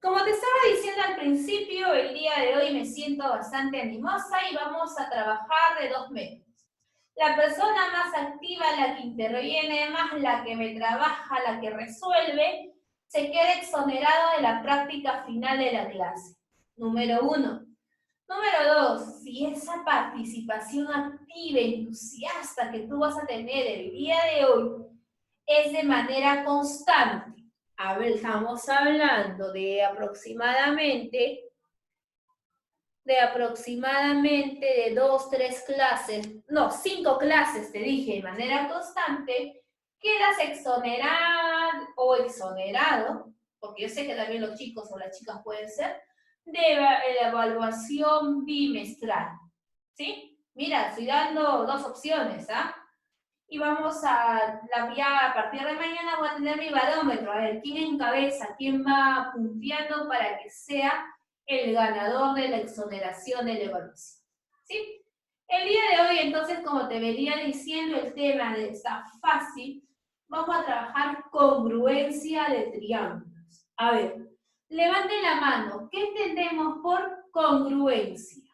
Como te estaba diciendo al principio, el día de hoy me siento bastante animosa y vamos a trabajar de dos métodos. La persona más activa, la que interviene más, la que me trabaja, la que resuelve, se queda exonerado de la práctica final de la clase. Número 1. Número 2, si esa participación activa, entusiasta que tú vas a tener el día de hoy es de manera constante. A ver, estamos hablando de aproximadamente de 2, 3 clases, no, 5 clases, te dije, de manera constante, quedas exonerada o exonerado, porque yo sé que también los chicos o las chicas pueden ser, de la evaluación bimestral, ¿sí? Mira, estoy dando dos opciones, ¿ah? Y vamos ya a partir de mañana voy a tener mi barómetro, a ver quién encabeza, quién va punteando para que sea el ganador de la exoneración de la evaluación. ¿Sí? El día de hoy, entonces, como te venía diciendo, el tema está fácil. Vamos a trabajar congruencia de triángulos. A ver, levanten la mano. ¿Qué entendemos por congruencia?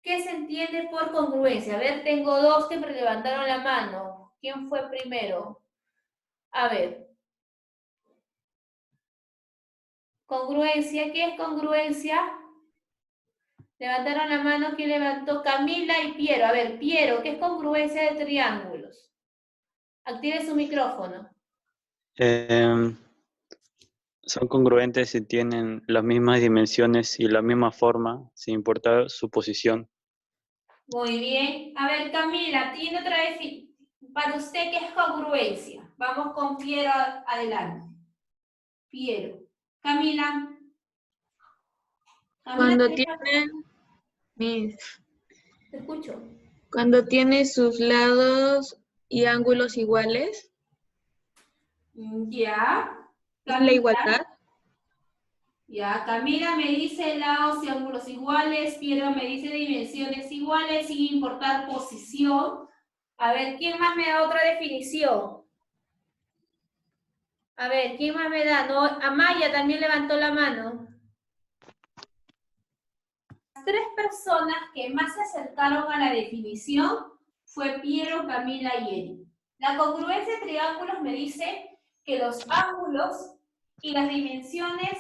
¿Qué se entiende por congruencia? A ver, tengo dos que me levantaron la mano. ¿Quién fue primero? A ver. Congruencia, ¿qué es congruencia? Levantaron la mano, ¿quién levantó? Camila y Piero. A ver, Piero, ¿qué es congruencia de triángulos? Active su micrófono. Son congruentes si tienen las mismas dimensiones y la misma forma, sin importar su posición. Muy bien. A ver, Camila, tiene otra definición. Para usted, ¿qué es congruencia? Vamos con Piero adelante. Piero. Camila. Cuando tienen Te escucho. Cuando tiene sus lados y ángulos iguales. Ya. ¿Es la igualdad? Ya, Camila me dice lados y ángulos iguales, Piero me dice dimensiones iguales, sin importar posición. A ver, ¿quién más me da otra definición? A ver, ¿quién más me da? No, Amaya también levantó la mano. Las tres personas que más se acercaron a la definición fue Piero, Camila y Eri. La congruencia de triángulos me dice que los ángulos y las dimensiones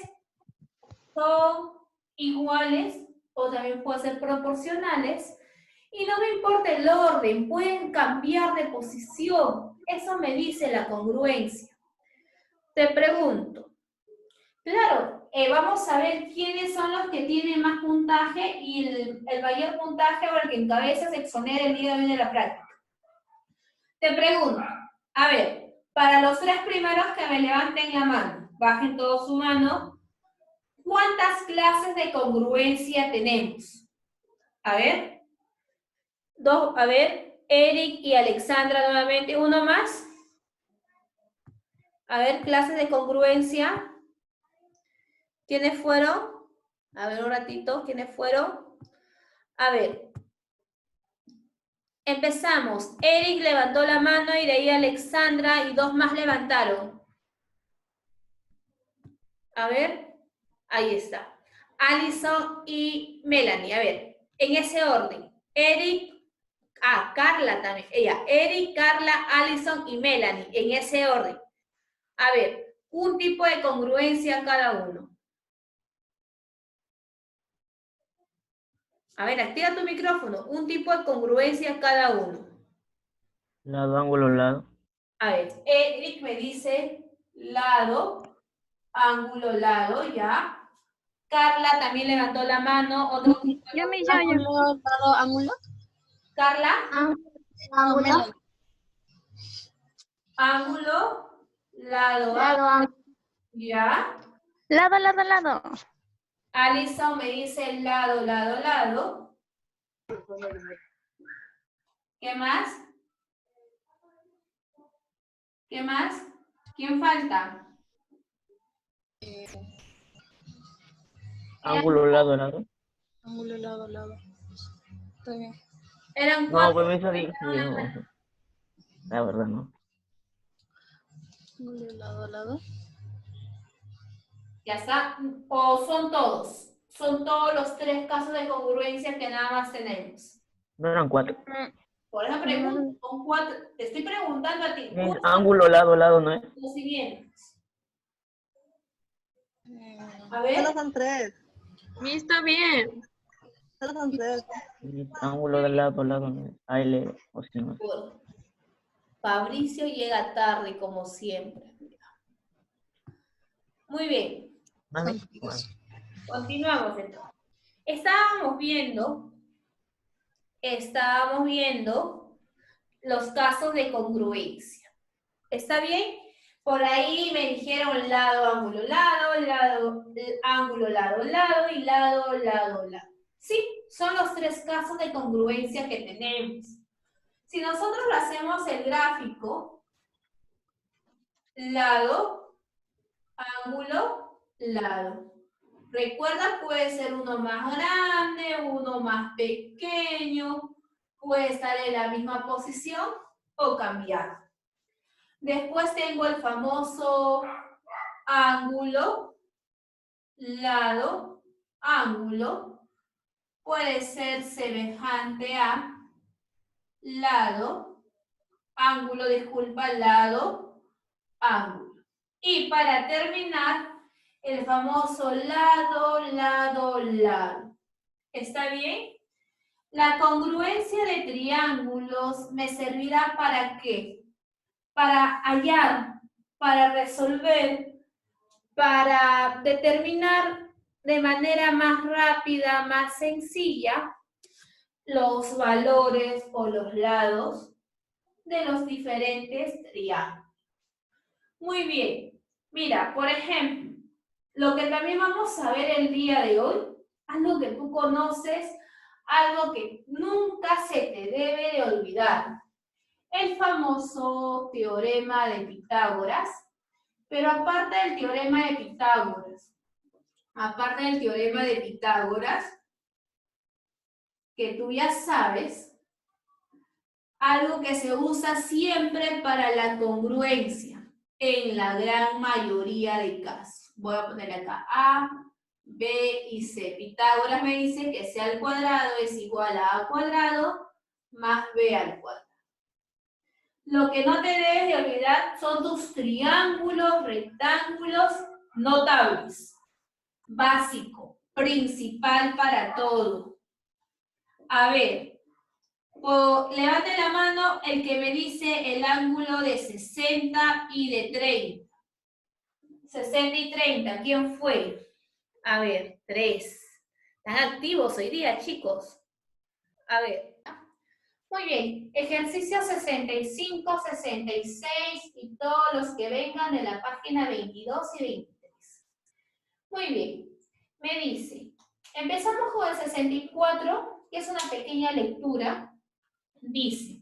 son iguales o también pueden ser proporcionales y no me importa el orden, pueden cambiar de posición. Eso me dice la congruencia. Te pregunto, claro, vamos a ver quiénes son los que tienen más puntaje y el mayor puntaje o el que encabeza se exonera el día de hoy de la práctica. Te pregunto, a ver, para los tres primeros que me levanten la mano, bajen todos su mano, ¿cuántas clases de congruencia tenemos? A ver. Dos, a ver, Eric y Alexandra nuevamente. Uno más. A ver, clases de congruencia. ¿Quiénes fueron? A ver, un ratito, ¿quiénes fueron? A ver. Empezamos. Eric levantó la mano y de ahí Alexandra y dos más levantaron. A ver, ahí está. Alison y Melanie. A ver, en ese orden. Eric, Carla también. Ella, Eric, Carla, Alison y Melanie. En ese orden. A ver, un tipo de congruencia cada uno. A ver, activa tu micrófono. Un tipo de congruencia cada uno. Lado, ángulo, lado. A ver, Eric me dice lado, ángulo, lado, ya. Carla también levantó la mano. Otro tipo de Ángulo, lado, ángulo. Carla. Ángulo. Ángulo, lado, Lado, ya. lado, lado, lado. Alison me dice lado, lado, lado. ¿Qué más? ¿Qué más? ¿Quién falta? Ángulo, lado, lado. Ángulo, lado, lado. Está bien. Eran No, cuatro. pues me salí. La verdad, no. Ángulo, lado, lado. Ya está. O son todos. Son todos los 3 casos de congruencia que nada más tenemos. No eran 4. Por esa pregunta, son 4. Te estoy preguntando a ti. Es ángulo, lado, lado, ¿no es? Los siguientes. A ver. Solo son 3. Sí, está bien. Solo son 3. Ángulo de lado, lado, ¿no es? AL o si no. Fabricio llega tarde, como siempre. Muy bien. Mami, bueno. Continuamos entonces. Estábamos viendo los casos de congruencia. ¿Está bien? Por ahí me dijeron lado, ángulo, lado, ángulo, lado, lado y lado, lado, lado. Sí, son los 3 casos de congruencia que tenemos. Si nosotros lo hacemos el gráfico, lado, ángulo, lado. Recuerda, puede ser uno más grande, uno más pequeño, puede estar en la misma posición o cambiar. Después tengo el famoso ángulo, lado, ángulo. Puede ser semejante a lado, ángulo, disculpa, lado, ángulo. Y para terminar, el famoso lado, lado, lado. ¿Está bien? La congruencia de triángulos me servirá ¿para qué? Para hallar, para resolver, para determinar de manera más rápida, más sencilla, los valores o los lados de los diferentes triángulos. Muy bien. Mira, por ejemplo, lo que también vamos a ver el día de hoy, algo que tú conoces, algo que nunca se te debe de olvidar. El famoso teorema de Pitágoras, pero aparte del teorema de Pitágoras, que tú ya sabes, algo que se usa siempre para la congruencia, en la gran mayoría de casos. Voy a poner acá A, B y C. Pitágoras me dice que C al cuadrado es igual a A cuadrado más B al cuadrado. Lo que no te debes de olvidar son tus triángulos, rectángulos notables. Básico, principal para todo. A ver, levante la mano el que me dice el ángulo de 60 y de 30. 60 y 30, ¿quién fue? A ver, 3. Están activos hoy día, chicos. A ver. Muy bien, ejercicio 65, 66 y todos los que vengan de la página 22 y 23. Muy bien, me dice, empezamos con el 64, que es una pequeña lectura. Dice,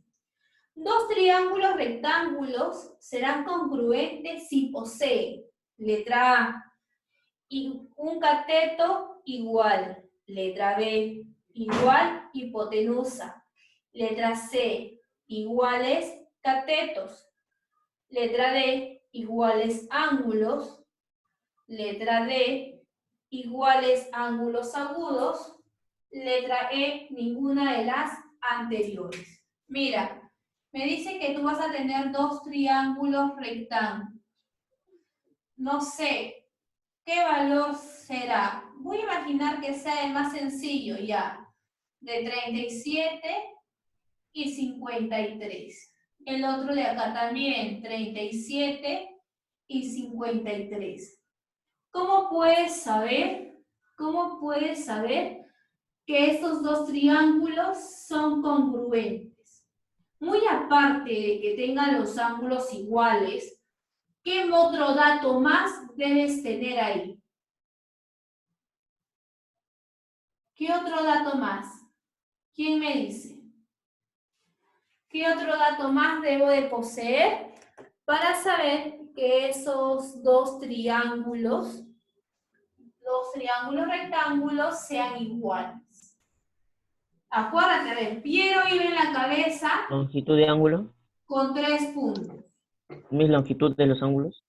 2 triángulos rectángulos serán congruentes si poseen, letra A, y un cateto igual, letra B, igual hipotenusa. Letra C, iguales catetos. Letra D, iguales ángulos. Letra D, iguales ángulos agudos. Letra E, ninguna de las anteriores. Mira, me dice que tú vas a tener 2 triángulos rectángulos. No sé, ¿qué valor será? Voy a imaginar que sea el más sencillo ya, de 37 y 53. El otro de acá también, 37 y 53. ¿Cómo puedes saber que estos 2 triángulos son congruentes? Muy aparte de que tengan los ángulos iguales, ¿qué otro dato más debes tener ahí? ¿Qué otro dato más? ¿Quién me dice? ¿Qué otro dato más debo de poseer para saber que esos 2 triángulos rectángulos sean iguales? Acuérdate, a ver, Piero iba en la cabeza Longitud de ángulo. con 3 puntos. ¿Mis longitud de los ángulos?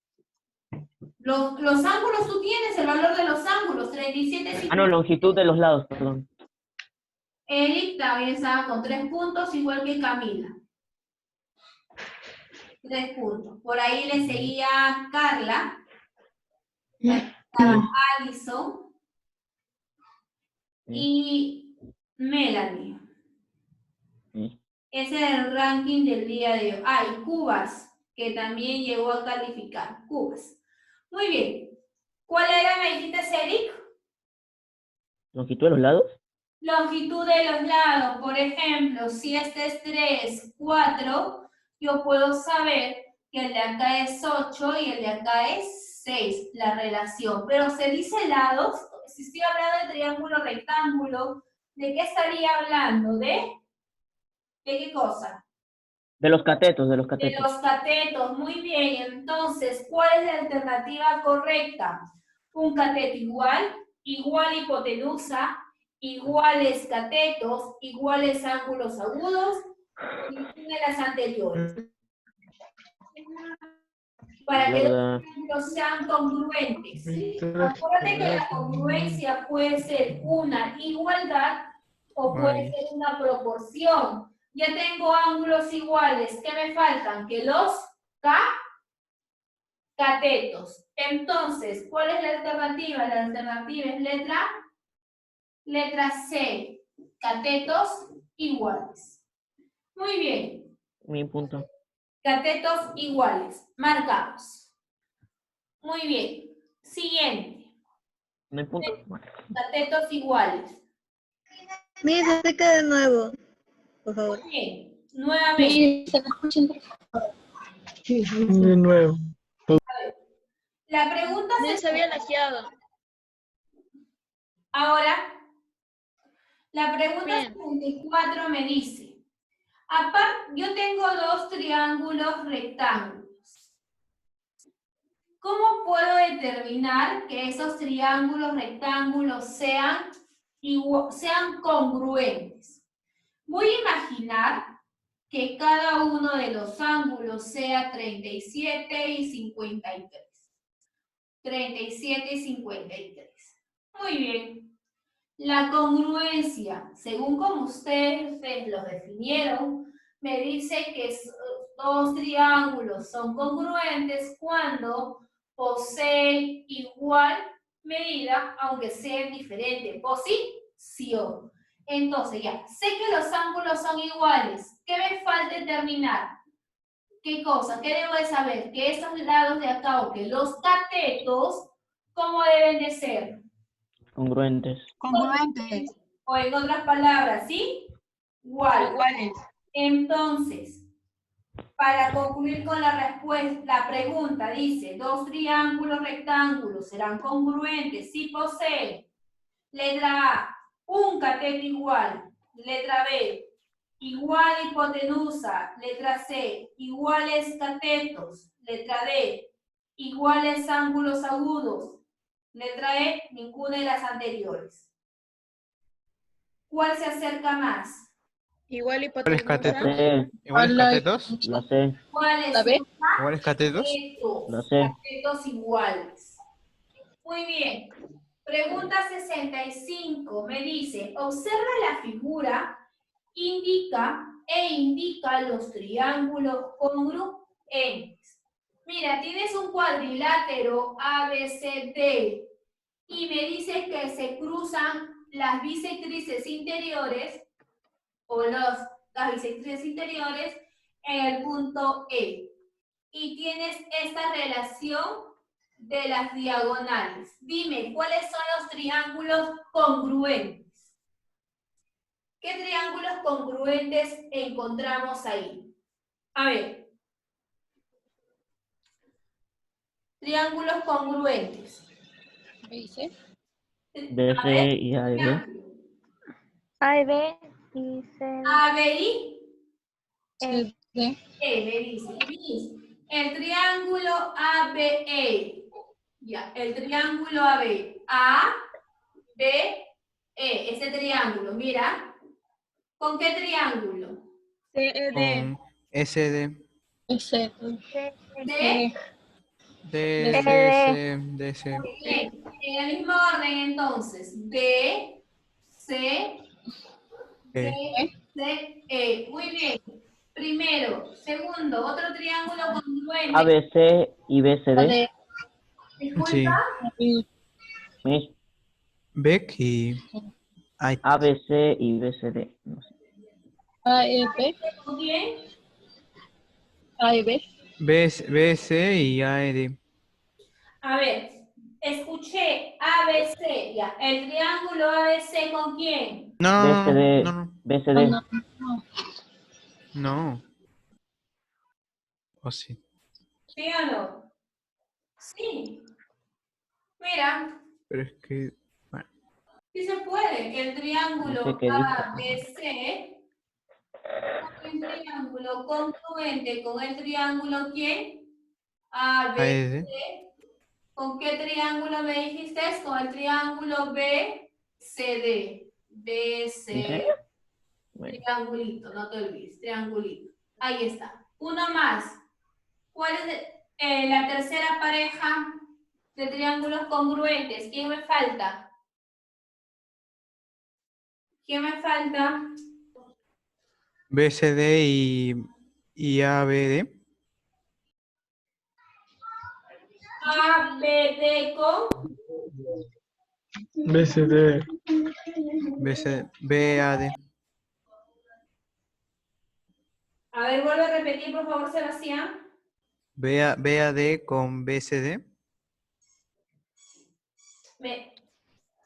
Los ángulos, tú tienes el valor de los ángulos, 37, Ah, no, longitud de los lados, perdón. Eric también estaba con 3 puntos, igual que Camila. 3 puntos. Por ahí le seguía Carla. Estaba Alison. Y Melanie. Ese es el ranking del día de hoy. Ah, y Cubas, que también llegó a calificar. Cubas. Muy bien. ¿Cuál era, me dijiste, Eric? ¿Longitud de los lados? Longitud de los lados. Por ejemplo, si este es 3, 4, yo puedo saber que el de acá es 8 y el de acá es 6, la relación. Pero se dice lados, si estoy hablando de triángulo, rectángulo, ¿de qué estaría hablando? ¿De qué cosa? De los catetos, de los De catetos. los catetos, muy bien. Entonces, ¿cuál es la alternativa correcta? Un cateto igual, igual hipotenusa, iguales catetos, iguales ángulos agudos, ninguna de las anteriores. Para que los ángulos sean congruentes. Acuérdate que la congruencia puede ser una igualdad o puede ser una proporción. Ya tengo ángulos iguales. ¿Qué me faltan? Que los catetos. Entonces, ¿cuál es la alternativa? La alternativa es letra C. Catetos iguales. Muy bien. Mi punto. Catetos iguales. Marcados. Muy bien. Siguiente. No hay punto. Catetos iguales. Mira, acerca de nuevo, por favor. Muy bien. Nuevamente. De nuevo. La pregunta Se había lajeado. Ahora, la pregunta Bien. 74 me dice, aparte, yo tengo dos triángulos rectángulos. ¿Cómo puedo determinar que esos triángulos rectángulos sean congruentes? Voy a imaginar que cada uno de los ángulos sea 37 y 53. 37 y 53. Muy bien. La congruencia, según como ustedes los definieron, me dice que dos triángulos son congruentes cuando poseen igual medida, aunque sean diferente posición. Entonces ya, sé que los ángulos son iguales. ¿Qué me falta determinar? ¿Qué cosa? ¿Qué debo de saber? Que estos lados de acá o que los catetos, ¿cómo deben de ser? Congruentes. Congruentes. O en otras palabras, ¿sí? Igual. Iguales. Entonces, para concluir con la respuesta, la pregunta dice, dos triángulos rectángulos serán congruentes si poseen, letra A, un cateto igual, letra B, igual hipotenusa, letra C, iguales catetos, letra D, iguales ángulos agudos, letra E, ninguna de las anteriores. ¿Cuál se acerca más? Igual ¿Cuáles hipotenusa. catetos? ¿Iguales catetos? La C. ¿Cuáles ¿La B? ¿Iguales catetos? La C. catetos iguales? Muy bien. Pregunta 65 me dice, observa la figura, indica los triángulos congruentes. Mira, tienes un cuadrilátero ABCD y me dice que se cruzan las bisectrices interiores o las bisectrices interiores en el punto E. Y tienes esta relación de las diagonales. Dime, ¿cuáles son los triángulos congruentes? ¿Qué triángulos congruentes encontramos ahí? A ver. Triángulos congruentes. ¿Me dice? DC y AD. A y B y C. A, B y C, D. E, me dice. Miss, el triángulo ABE. Ya, el triángulo AB. A, B, E. Ese triángulo, mira. ¿Con qué triángulo? CED. Con SD. S, D, D, C, D, C. Bien, en el mismo orden entonces. B, C, D, C, E. Muy bien. Primero. Segundo, otro triángulo congruente. ABC y BCD. Disculpa. Sí. Miss, Beck y I. ABC y BCD. No sé. ¿Con quién? B, C y A, D. A ver, escuché ABC, ya. ¿El triángulo ABC con quién? No, BCD. no, no, BCD. no. ¿O sí? ¿Sí o no? Sí. Mira, Pero es que, bueno, sí se puede. El No sé triángulo qué dijo. ABC es un triángulo congruente con el triángulo ¿quién? A, D. ABC. ¿Con qué triángulo me dijiste? Con el triángulo BCD. ¿En BCD. serio? Bueno, Triangulito, no te olvides, triangulito. Ahí está. Uno más. ¿Cuál es la tercera pareja de triángulos congruentes? ¿Quién me falta? ¿Quién me falta? B, C, D y A, B, D. ABD con BCD. B, C, B, A, D. A ver, vuelve a repetir, por favor, Sebastián. B, A, D con B, C, D.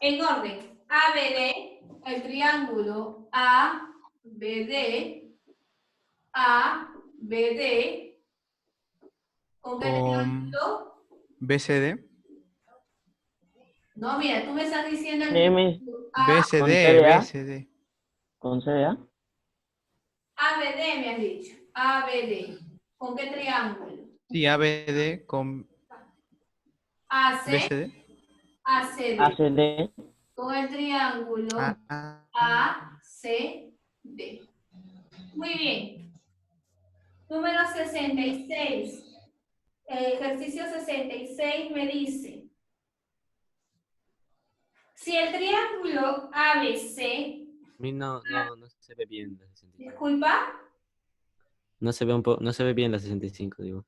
En orden. ABD, el triángulo ABD, ABD, ¿con qué Con triángulo? B, C, D. No, mira, tú me estás diciendo el Sí, Miss. triángulo B, C, Con D, B, CDA. C, D. Con CDA. ABD me has dicho. ABD. ¿Con qué triángulo? Sí, A, B, D con AC, B, C, D. ACD. ACD. Con el triángulo A, ACD. Muy bien. Número 66. Ejercicio 66 me dice, si el triángulo ABC, No se ve bien la 65. disculpa, No se ve no se ve bien la 65, digo.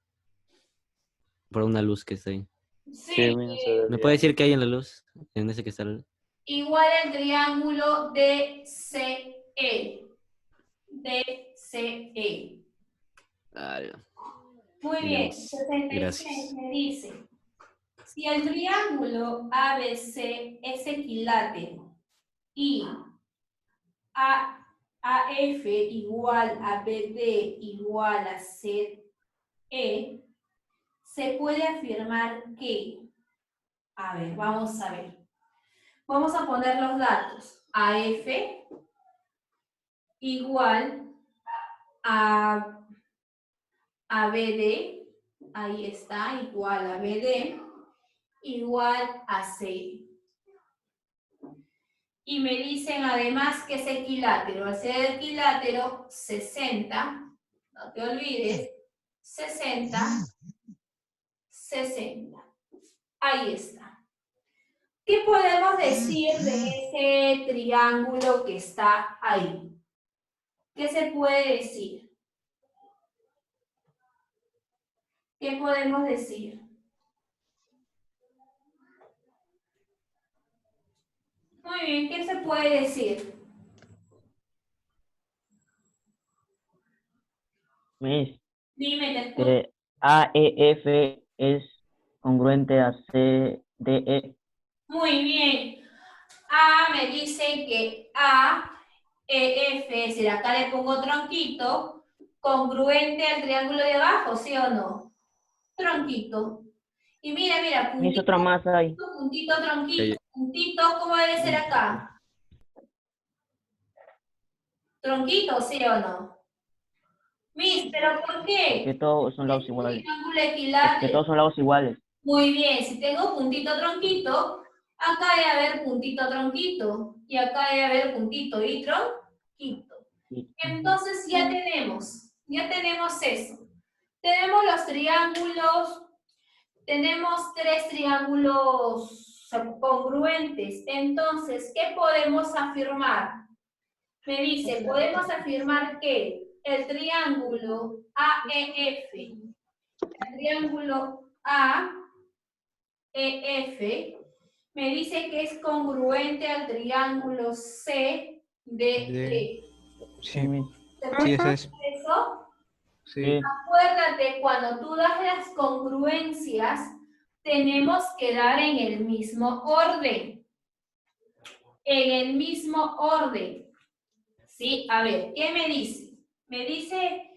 Por una luz que está ahí. Sí, a mí no se ve ¿Me bien. puede decir qué hay en la luz? En ese que está la luz. igual el triángulo DCE. DCE. Ah, ya. Muy bien, Digamos. 66 Gracias. me dice, si el triángulo ABC es equilátero y AF igual a BD igual a CE, se puede afirmar que, a ver, vamos a ver. Vamos a poner los datos. AF igual a BD, ahí está, igual a BD, igual a C. Y me dicen además que es equilátero. Al ser equilátero, 60, no te olvides, 60, 60. Ahí está. ¿Qué podemos decir de ese triángulo que está ahí? ¿Qué se puede decir? ¿Qué podemos decir? Muy bien, ¿qué se puede decir? Miss. Dime, te escucho. Que AEF es congruente a CDE. Muy bien. A me dice que AEF, es decir, acá le pongo tronquito, congruente al triángulo de abajo, ¿sí o no? Tronquito. Y mira, Miss, puntito, otra más ahí. puntito, tronquito, puntito, ¿cómo debe ser acá? Tronquito, ¿sí o no? Miss, ¿pero por qué? Porque todos son lados Es un iguales. triángulo Porque equilátero. todos son lados iguales. Muy bien, si tengo puntito tronquito, acá debe haber puntito tronquito y acá debe haber puntito y tronquito. Sí. Entonces ya tenemos eso. Tenemos los triángulos tenemos 3 triángulos congruentes. Entonces, ¿qué podemos afirmar? Me dice, podemos afirmar que el triángulo AEF, el triángulo AEF, me dice que es congruente al triángulo CDE. Sí, ¿Se sí, puede ese hacer es. eso? Sí. Acuérdate, cuando tú das las congruencias, tenemos que dar en el mismo orden. En el mismo orden. ¿Sí? A ver, ¿qué me dice? Me dice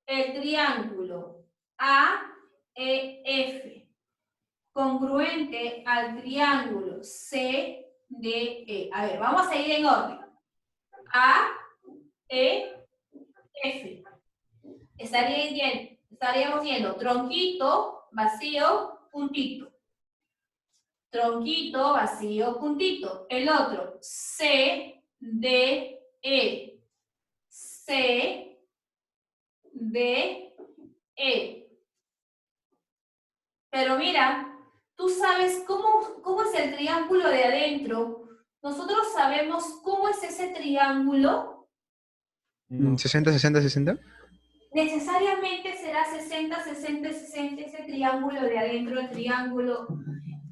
el triángulo AEF congruente al triángulo CDE. A ver, vamos a ir en orden. AEF. Estaríamos viendo tronquito, vacío, puntito. Tronquito, vacío, puntito. El otro, C, D, E. C, D, E. Pero mira, tú sabes cómo es el triángulo de adentro. Nosotros sabemos cómo es ese triángulo. 60, 60, 60. Necesariamente será 60, 60, 60 ese triángulo de adentro, el triángulo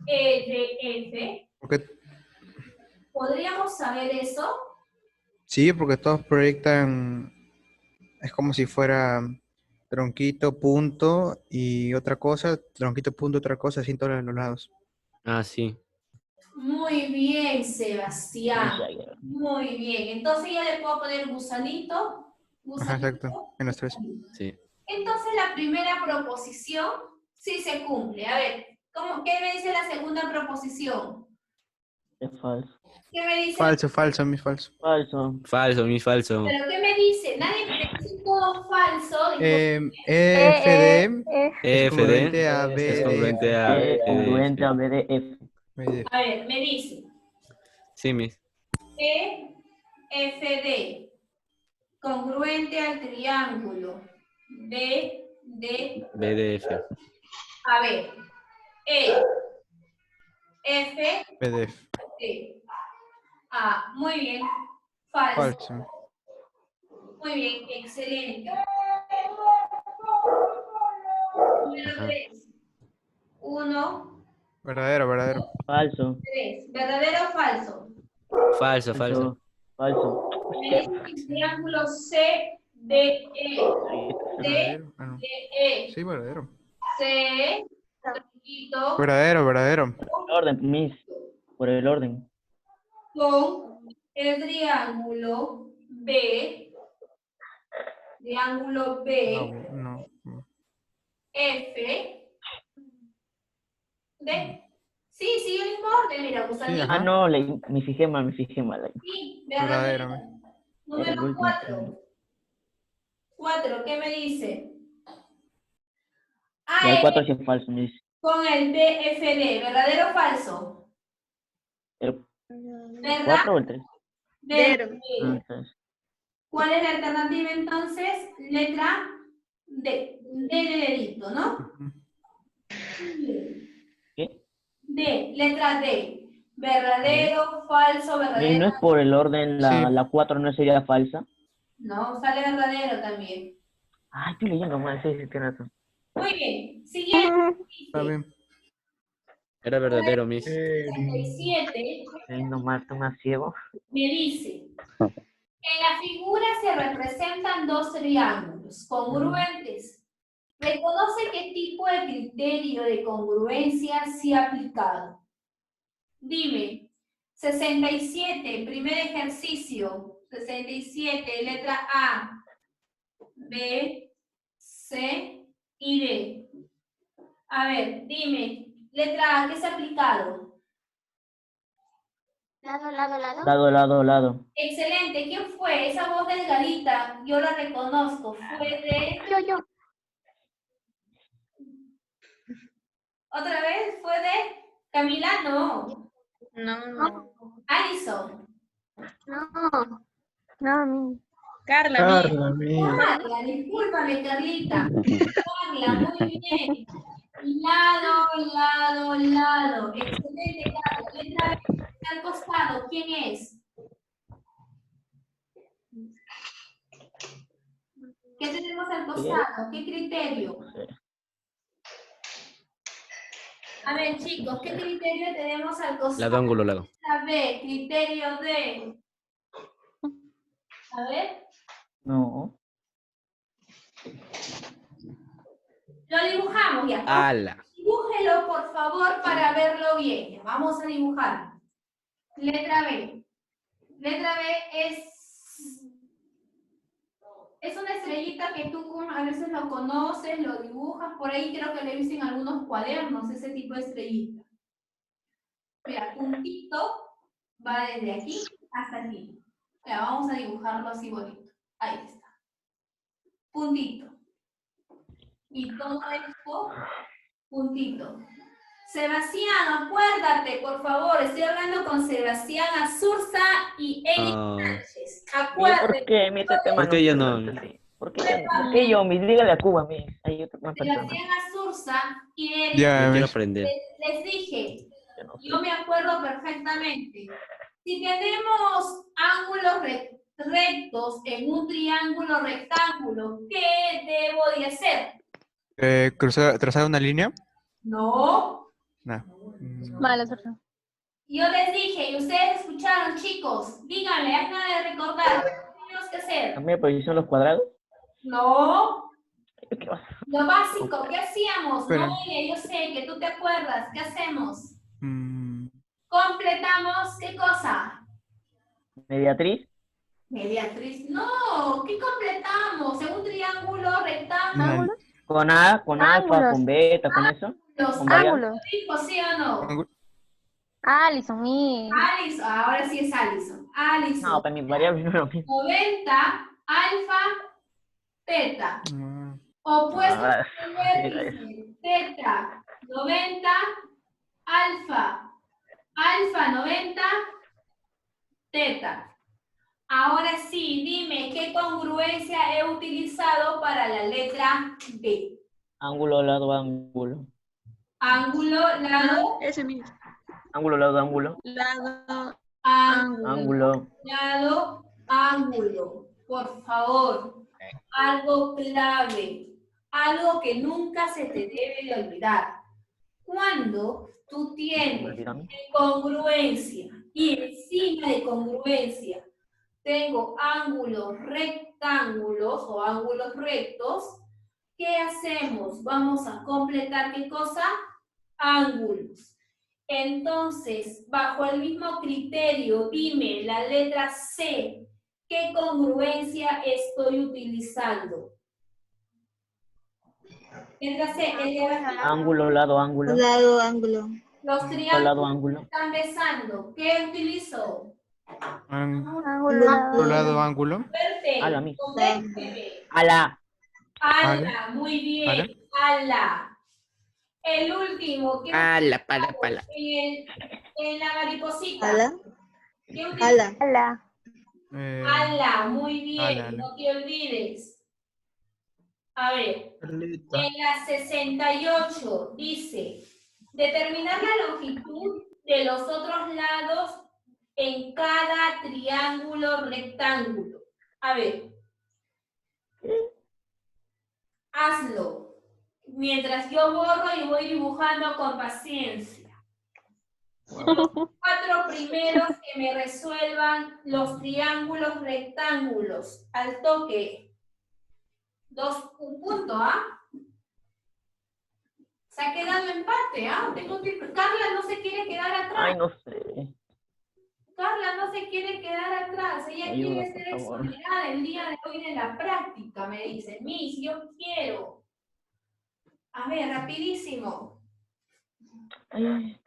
EDF. Porque, ¿Podríamos saber eso? sí, porque todos proyectan, es como si fuera tronquito, punto y otra cosa, tronquito, punto, otra cosa, así en todos los lados. Ah, sí. Muy bien, Sebastián. Muy bien. Entonces ya le puedo poner gusanito. Ajá, exacto, en los 3. Sí. Entonces la primera proposición sí se cumple. A ver, ¿qué me dice la segunda proposición? Es falso. ¿Qué me dice? Falso, falso, mi falso. Falso. Falso, mi falso. ¿Pero qué me dice? Nadie me dice todo falso. EFD es congruente EFD a es congruente a Congruente a BDF. BDF. BDF. A ver, me dice Sí, mis. EFD congruente al triángulo BDF. BDF. A ver, F, BDF. D. Ah, muy bien. Falso. Falso. Muy bien, excelente. Número Ajá. 3. 1, Verdadero, verdadero. Falso. 3. ¿Verdadero o falso? Falso, falso. Falso. Me dice el triángulo CDE. Verdadero. Ah, no. CDE. Sí, verdadero. C, tronquito, Verdadero, verdadero. Por el orden, Miss. Por el orden. con el triángulo B. Triángulo B. No, no. F, D. Sí, sigue el mismo orden, mira, gusanito. ajá. Ah, no, me fijé mal. Sí, Verdadero. verdadero. El Número último. 4. 4, ¿qué me dice? Y el AF 4 sí es falso, Miss. con el BFD, ¿verdadero o falso? ¿El ¿Verdad? 4 o el 3? Verdadero. Entonces, ¿Cuál es la alternativa entonces? Letra D. D de dedito, ¿no? ¿qué? D, letra D. ¿Verdadero, falso, Miss, verdadero? ¿no es por el orden Sí. la 4 no sería falsa? No, sale verdadero también. Ah, estoy leyendo mal, sí, tiene razón. Muy bien. Siguiente. Está bien. Era verdadero, mis. 67 Leyendo mal, estoy más ciego. me dice, en la figura se representan dos triángulos congruentes. Reconoce qué tipo de criterio de congruencia se ha aplicado. Dime, 67, primer ejercicio, 67, letra A, B, C y D. A ver, dime, letra A, ¿qué se ha aplicado? Lado. Excelente, ¿quién fue? Esa voz delgadita, yo la reconozco, fue de... Yo. ¿Otra vez? ¿Fue de Camila? No. No. Alison. No, Carla, Carla, mía. Carla, discúlpame, Carlita. Carla, muy bien. Lado. Excelente, Carlos. Letra B, al costado. ¿Quién es? ¿Qué tenemos al costado? ¿Qué criterio? A ver, chicos, ¿qué criterio tenemos al costado? Lado, ángulo, lado. Letra B, criterio D. A ver, No. lo dibujamos ya. Ala. Dibújelo, por favor, para verlo bien. Ya, vamos a dibujar. Letra B. Letra B es una estrellita que tú a veces lo conoces, lo dibujas. Por ahí creo que lo he visto en algunos cuadernos, ese tipo de estrellita. Mira, puntito va desde aquí hasta aquí. Ya, vamos a dibujarlo así bonito. Ahí está. Puntito. Y todo esto, puntito. Sebastián, acuérdate, por favor. Estoy hablando con Sebastián Azurza y Eli Sánchez. Acuérdate. ¿Por qué? Métete ¿Por qué yo no? ¿Por qué yo? Dígale a Cuba, mi. Hay otra más persona. Sebastián Azurza y Eli. Ya, Yo quiero Miss. aprender. Les dije, Yo no sé. yo me acuerdo perfectamente. Si tenemos ángulos rectos en un triángulo rectángulo, ¿qué debo de hacer? ¿Trazar una línea? No. No. Vale, perfecto. Yo les dije, y ustedes escucharon, chicos, díganle, hay nada de recordar. ¿Qué tenemos que hacer? ¿También posición los cuadrados? No. ¿Qué va? Lo básico, ¿qué hacíamos? Espera. No, yo sé que tú te acuerdas. ¿Qué hacemos? Mm, Completamos, ¿qué cosa? ¿Mediatriz? Mediatriz. No, ¿qué completamos? En un triángulo rectángulo. una- ¿Con A, con alfa, Ángulos. con beta, con eso? Los Con variantes. ángulos, dijo, ¿sí o no? ángulo- Alison, mi. Alison, ahora sí es Alison. Alison. No, para mis variables no es lo mismo. 90, alfa, teta. mm, Opuestos Ah, al mira vértice, teta, 90, alfa, alfa 90, teta. Ahora sí, dime, ¿qué congruencia he utilizado para la letra B? Ángulo, lado, ángulo. Ángulo, lado, Ese mismo. Ángulo, lado, ángulo. Lado, ángulo, Ángulo. lado, ángulo. Por favor, algo clave, algo que nunca se te debe de olvidar. Cuando tú tienes congruencia y encima de congruencia tengo ángulos rectángulos o ángulos rectos, ¿qué hacemos? Vamos a completar, ¿qué cosa? Ángulos. Entonces, bajo el mismo criterio, dime la letra C, ¿qué congruencia estoy utilizando? Letra C, Ángulo, lado, ángulo. Lado, ángulo. los Lado, triángulos ángulo. están besando. ¿Qué utilizo? Ángulo. lado, ángulo. Perfecto. Ala, mi. Coménteme. Ala. Ala, muy bien. Ala. El último. ¿Qué Ala, pala. en la mariposita? Ala. ¿Qué utilizo? Ala. Hola. Ala, muy bien. ala. No te olvides. A ver. En la 68 dice, determinar la longitud de los otros lados en cada triángulo rectángulo. A ver. Hazlo. Mientras yo borro y voy dibujando con paciencia. Los 4 primeros que me resuelvan los triángulos rectángulos. Al toque. Un punto, ¿ah? Se ha quedado empate, ¿ah? Carla no se quiere quedar atrás. Ay, no sé. Carla no se quiere quedar atrás. Ella Ayuda, quiere ser por favor. exonerada el día de hoy de la práctica, me dice. Miss, yo quiero. A ver, rapidísimo. Ay,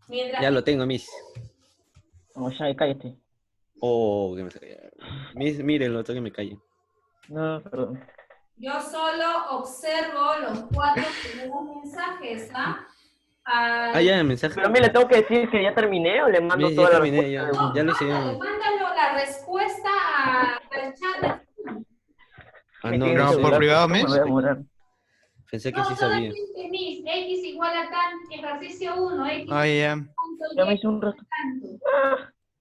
Mientras Ya lo tengo, Miss. no, ya, cállate. Oh, que me Miss, mírenlo, tengo que me calle. No, perdón. yo solo observo los 4 primeros mensajes, ¿ah? Ya, el mensaje. Pero a mí le tengo que decir que ya terminé o le mando Miss, toda ya la terminé, respuesta ya. de una? Ya lo hice. Mándalo la respuesta al chat de Ah, Me no, tiene no, no por sé. celular, privado, ¿cómo me Miss. voy a demorar? Pensé que No, sí sabía. solamente mis, X igual a tanto, ejercicio 1, X Ah, ya. tanto, Ya me Y hice un rato. tanto.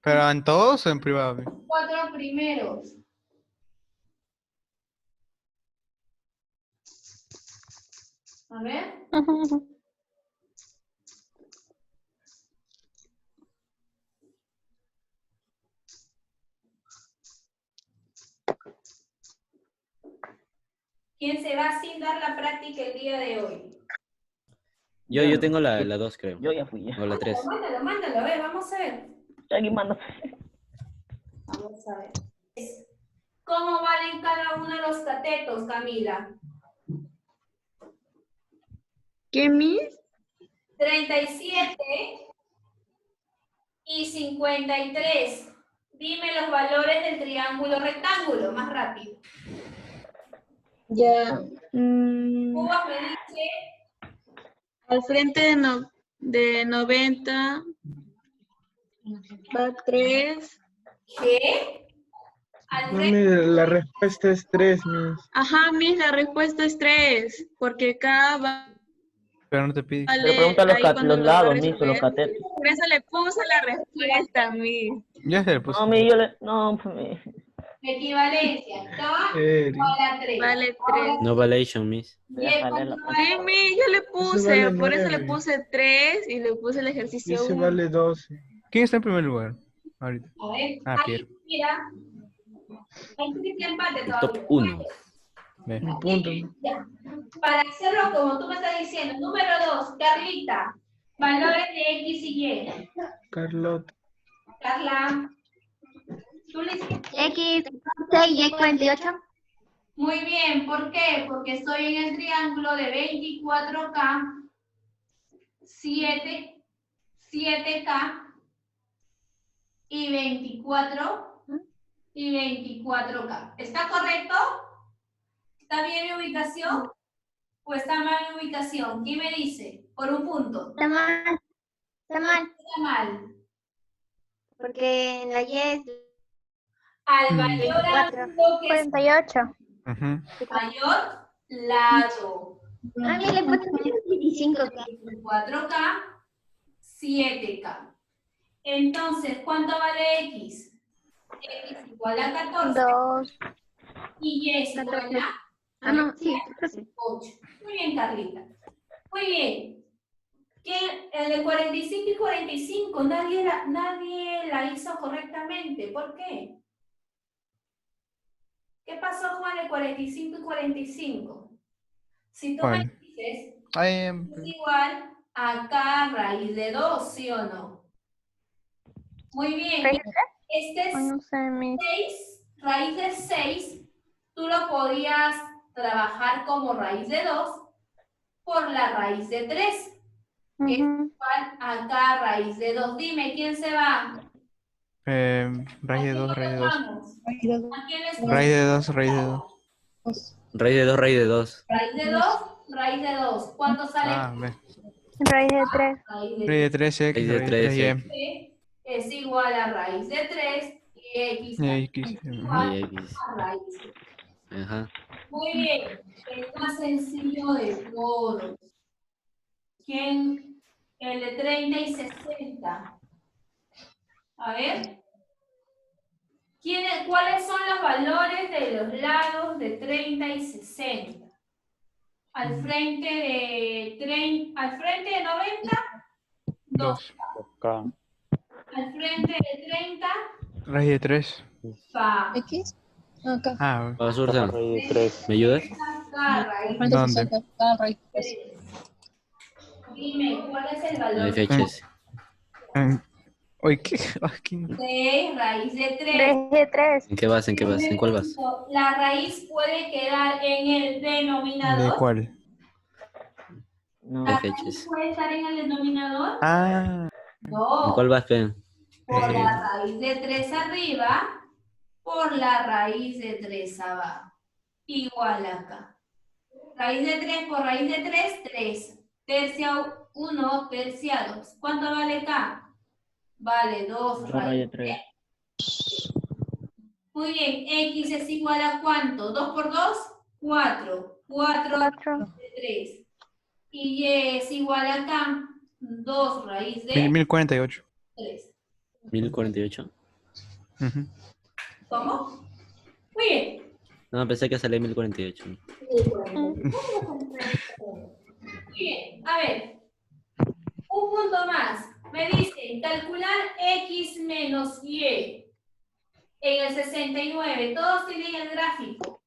¿Pero en todos o en privado? 4 primeros. A ver. ¿Quién se va sin dar la práctica el día de hoy? Yo tengo la 2, creo. Yo ya fui. Ya. O la 3. Mándalo, a ver, vamos a ver. Alguien manda. Vamos a ver. ¿Cómo valen cada uno de los catetos, Camila? ¿Qué, Miss? 37 y 53. Dime los valores del triángulo rectángulo, más rápido. Ya. Cubas me dice Al frente de 90 va 3. que al frente Mami, la respuesta es 3, Miss. Ajá, Miss, la respuesta es 3, porque cada Pero no te pide. vale Pero pregunta ahí cuando los lo va a lados, Miss, o los resolver. catetos. Por eso le puse la respuesta, Miss. Ya se le puso. No, Miss, yo le... No, pues, Miss. equivalencia. ¿Está? Eri. Para 3. Vale 3. No valation, Miss. Déjale la Sí, Miss, yo le puse, vale por eso le 9. puse 3 y le puse el ejercicio Ese 1. vale 12. ¿Quién está en primer lugar? Ahorita. A ver. Ah, Ahí, Piero. mira. Hay que empate El top todavía. 1. Ve. Un punto. Ya. Para hacerlo como tú me estás diciendo. Número 2, Carlita. Valores de X y Y. Carlota. Carla. ¿Tú le hiciste? X, 6 y 48. Muy bien. ¿Por qué? Porque estoy en el triángulo de 24K, 7K y 24K. ¿Está correcto? ¿Está bien mi ubicación? ¿O está mal mi ubicación? ¿Quién me dice? Por un punto. Está mal. Está mal. Está mal. Porque en la Y es Al mayor 24. ángulo que es 48. Ujú. mayor lado. A mí le puse 25. 4K, 7K. Entonces, ¿cuánto vale X? X igual a 14 2. y Y es igual a Ah, no, sí. 8. Muy bien, Carlita. Muy bien. ¿Quién? El de 45 y 45, nadie la hizo correctamente. ¿Por qué? ¿Qué pasó con el de 45 y 45? Si tú me ¿Cuál? dices, Ay, es igual a K raíz de 2, ¿sí o no? Muy bien. Este es No sé, Miss. 6, raíz de 6, tú lo podías trabajar como raíz de 2 por la raíz de 3, que es igual a K raíz de 2. Dime, ¿quién se va? raíz de 2, raíz de 2. Vamos. ¿A quién les Raíz de 2, raíz de 2. Raíz de 2, raíz de 2. Raíz de 2, raíz de 2. ¿Cuánto sale? Ah, ve. Raíz de 3. Raíz de Raíz de 3, X, Raíz de raíz de 3, 3, Y. 3 es igual a raíz de 3 y X Y es X. igual Y X. a raíz. Ajá. Muy bien, el más sencillo de todos. ¿Quién? El de 30 y 60. A ver. ¿Cuáles son los valores de los lados de 30 y 60? Al frente de 90, 2. 2. Acá. Al frente de 30, Raíz de 3. K. X. Acá. Ah, Basurza, Raíz de 3. ¿me ayudas? K raíz de ¿dónde? Raíz. 3. Dime, ¿cuál es el No hay valor? fechas. Oye, ¿qué? Aquí. 6 raíz de 3. Raíz de 3. ¿En qué vas? ¿En qué vas? ¿En cuál vas? La raíz puede quedar en el ¿De denominador. cuál? No. ¿La ¿Qué raíz fechas? puede estar en el denominador? Ah, ¿En No. cuál vas, Pen? Por la raíz de 3 arriba, por la raíz de 3 abajo. Igual acá. Raíz de 3 por raíz de 3, 3. Tercia 1, tercia 2. ¿Cuánto vale K? Vale 2 Raíz raíz de de 3. 3. Muy bien, X es igual a ¿cuánto? ¿2 por 2? 4. 4 4. 3. Y y es igual acá, 2 raíz de 1048. 3. 1048. Ujú. ¿Cómo? Muy bien. No, pensé que salía 1048. Muy bien, a ver. Un punto más. Me dicen calcular x menos y en el 69. Todos tienen el gráfico.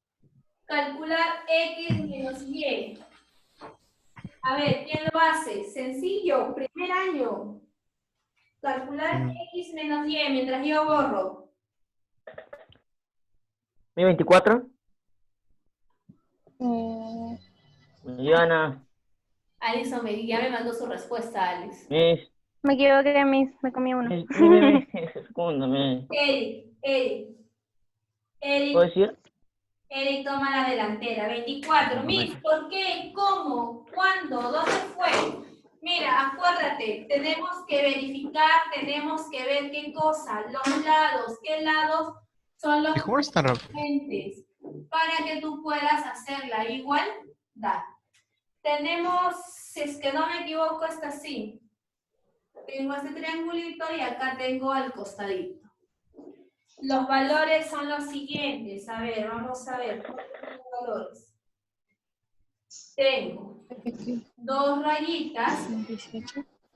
Calcular x menos y. A ver, ¿quién lo hace? Sencillo, primer año. Calcular x menos y mientras yo borro. Mi 24. Mm, Diana. Alison ya me mandó su respuesta, Alex. Miss. me equivoqué, Miss. Me comí uno. Miss. Segundo, Miss. Eric, ¿Puedo decir? Eric toma la delantera. 24. Miss, ¿por qué? ¿Cómo? ¿Cuándo? ¿Dónde fue? Mira, acuérdate, tenemos que verificar, tenemos que ver qué cosa, los lados, qué lados son los ¿Cómo está tan rápido? diferentes para que tú puedas hacerla igualdad. Tenemos, si es que no me equivoco, está así. Tengo este triangulito y acá tengo al costadito. Los valores son los siguientes. A ver, vamos a ver. Los valores. Tengo 2 rayitas,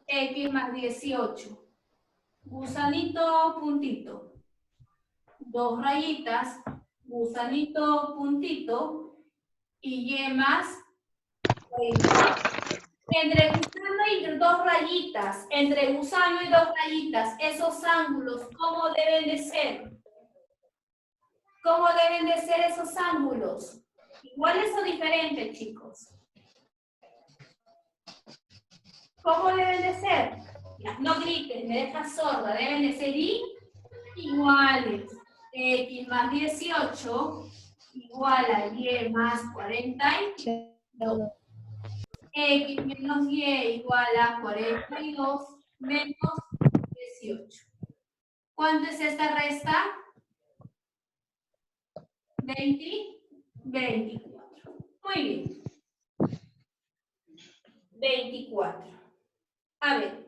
x más 18. Gusanito, puntito. 2 rayitas, gusanito, puntito. Y y más 20. Entre gusano y 2 rayitas, entre gusano y 2 rayitas, esos ángulos, ¿cómo deben de ser? ¿Cómo deben de ser esos ángulos? ¿Iguales o diferentes, chicos? ¿Cómo deben de ser? Ya, no grites, me dejas sorda. Deben de ser iguales. X más 18 igual a y más 42. X menos y igual a 42 menos 18. ¿Cuánto es esta resta? 24. Muy bien. 24. A ver,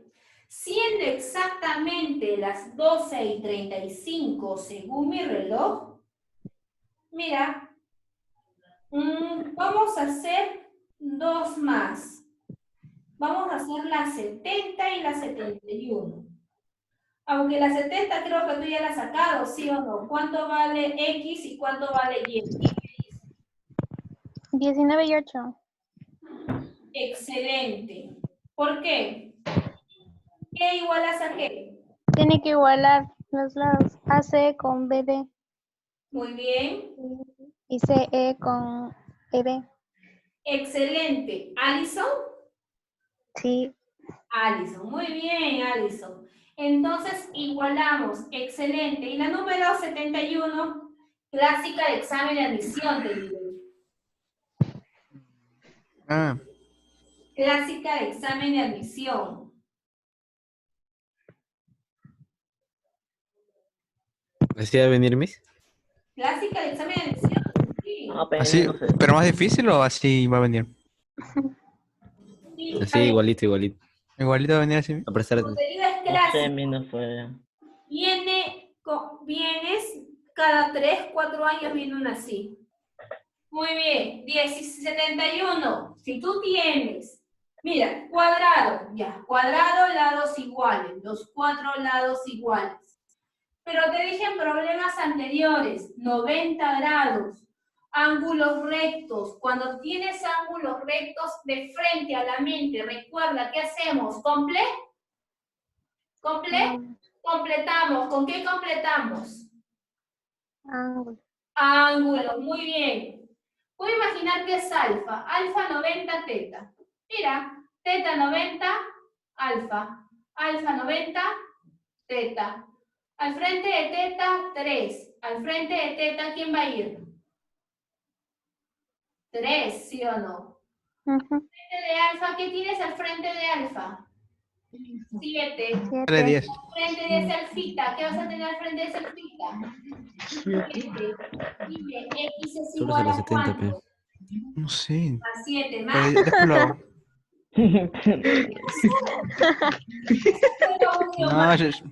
siendo exactamente las 12:35 según mi reloj, mira, vamos a hacer 2 más. Vamos a hacer la 70 y la 71. Aunque la 70 creo que tú ya la has sacado, ¿sí o no? ¿Cuánto vale X y cuánto vale Y? 19 y 8. Excelente. ¿Por qué? ¿Qué igualas a qué? Tiene que igualar los lados. AC con BD Muy bien. y CE con EB. Excelente. ¿Alison? Sí. Alison. Muy bien, Alison. Entonces, igualamos. Excelente. Y la número 71, clásica de examen de admisión, te digo. Ah, Clásica de examen de admisión. ¿Decía venir, Miss? Clásica de examen de admisión. Sí. No, pero así, no sé. pero más difícil o así va a venir. Sí, Así, igualito, igualito. Igualito va a venir así. A prestar como te digo, es No sé, clásica. mi no fue. Vienes cada 3, 4 años viene una así. Muy bien, 71. Si tú tienes, mira, cuadrado, ya, cuadrado, lados iguales, los 4 lados iguales. Pero te dije en problemas anteriores, 90 grados, ángulos rectos. Cuando tienes ángulos rectos de frente a la mente, recuerda, ¿qué hacemos? Completamos. ¿Con qué completamos? Ángulo. Ángulo, muy bien. Puedo imaginar que es alfa. Alfa 90, teta. Mira, teta 90, alfa. Alfa 90, teta. Al frente de teta, 3. Al frente de teta, ¿quién va a ir? 3, ¿sí o no? Frente de alfa, ¿qué tienes al frente de alfa? 7. Dale 10. Frente de esa alfita, ¿qué vas a tener al frente de esa alfita? 7. Dime, X es Solo igual se a los 70, ¿cuánto? No sé. Más 7, Pero más. después lo hago. Pero, No, más.